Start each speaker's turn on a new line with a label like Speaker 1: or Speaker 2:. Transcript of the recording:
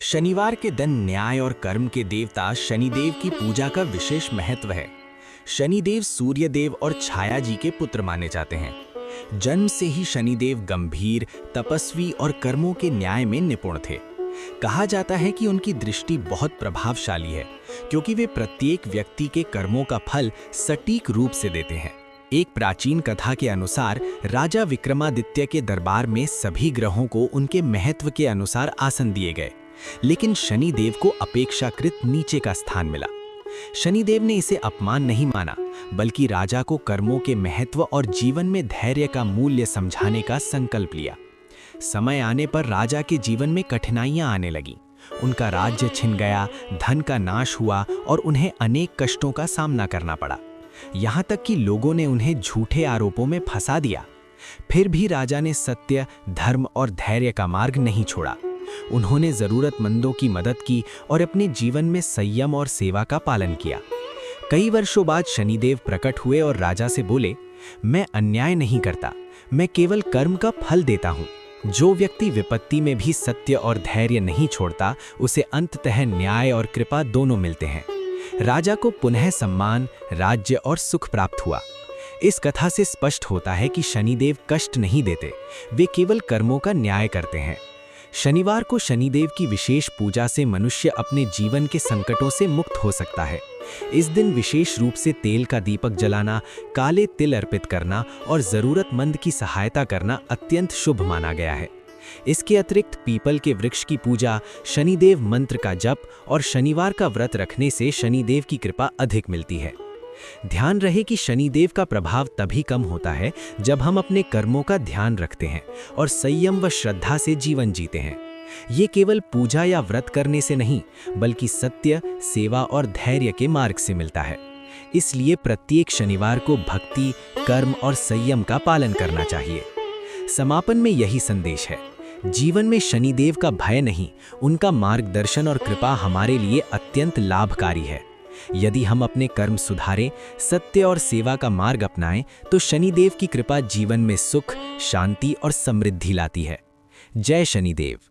Speaker 1: शनिवार के दिन न्याय और कर्म के देवता शनिदेव की पूजा का विशेष महत्व है। शनिदेव सूर्यदेव और छाया जी के पुत्र माने जाते हैं। जन्म से ही शनिदेव गंभीर, तपस्वी और कर्मों के न्याय में निपुण थे। कहा जाता है कि उनकी दृष्टि बहुत प्रभावशाली है, क्योंकि वे प्रत्येक व्यक्ति के कर्मों का फल सटीक रूप से देते हैं। एक प्राचीन कथा के अनुसार राजा विक्रमादित्य के दरबार में सभी ग्रहों को उनके महत्व के अनुसार आसन दिए गए, लेकिन शनिदेव को अपेक्षाकृत नीचे का स्थान मिला। शनिदेव ने इसे अपमान नहीं माना, बल्कि राजा को कर्मों के महत्व और जीवन में धैर्य का मूल्य समझाने का संकल्प लिया। समय आने पर राजा के जीवन में कठिनाइयां आने लगीं। उनका राज्य छिन गया, धन का नाश हुआ और उन्हें अनेक कष्टों का सामना करना पड़ा। यहाँ तक कि लोगों ने उन्हें झूठे आरोपों में फंसा दिया। फिर भी राजा ने सत्य, धर्म और धैर्य का मार्ग नहीं छोड़ा। उन्होंने जरूरतमंदों की मदद की और अपने जीवन में संयम और सेवा का पालन किया। कई वर्षों बाद शनिदेव प्रकट हुए और राजा से बोले, मैं अन्याय नहीं करता, मैं केवल कर्म का फल देता हूँ। जो व्यक्ति विपत्ति में भी सत्य और धैर्य नहीं छोड़ता, उसे अंततः न्याय और कृपा दोनों मिलते हैं। राजा को पुनः सम्मान, राज्य और सुख प्राप्त हुआ। इस कथा से स्पष्ट होता है कि शनिदेव कष्ट नहीं देते, वे केवल कर्मों का न्याय करते हैं। शनिवार को शनिदेव की विशेष पूजा से मनुष्य अपने जीवन के संकटों से मुक्त हो सकता है। इस दिन विशेष रूप से तेल का दीपक जलाना, काले तिल अर्पित करना और जरूरतमंद की सहायता करना अत्यंत शुभ माना गया है। इसके अतिरिक्त पीपल के वृक्ष की पूजा, शनिदेव मंत्र का जप और शनिवार का व्रत रखने से शनिदेव की कृपा अधिक मिलती है। ध्यान रहे कि शनिदेव का प्रभाव तभी कम होता है जब हम अपने कर्मों का ध्यान रखते हैं और संयम व श्रद्धा से जीवन जीते हैं। ये केवल पूजा या व्रत करने से नहीं, बल्कि सत्य, सेवा और धैर्य के मार्ग से मिलता है। इसलिए प्रत्येक शनिवार को भक्ति, कर्म और संयम का पालन करना चाहिए। समापन में यही संदेश है, जीवन में शनिदेव का भय नहीं, उनका मार्गदर्शन और कृपा हमारे लिए अत्यंत लाभकारी है। यदि हम अपने कर्म सुधारें, सत्य और सेवा का मार्ग अपनाएं, तो शनिदेव की कृपा जीवन में सुख, शांति और समृद्धि लाती है। जय शनिदेव।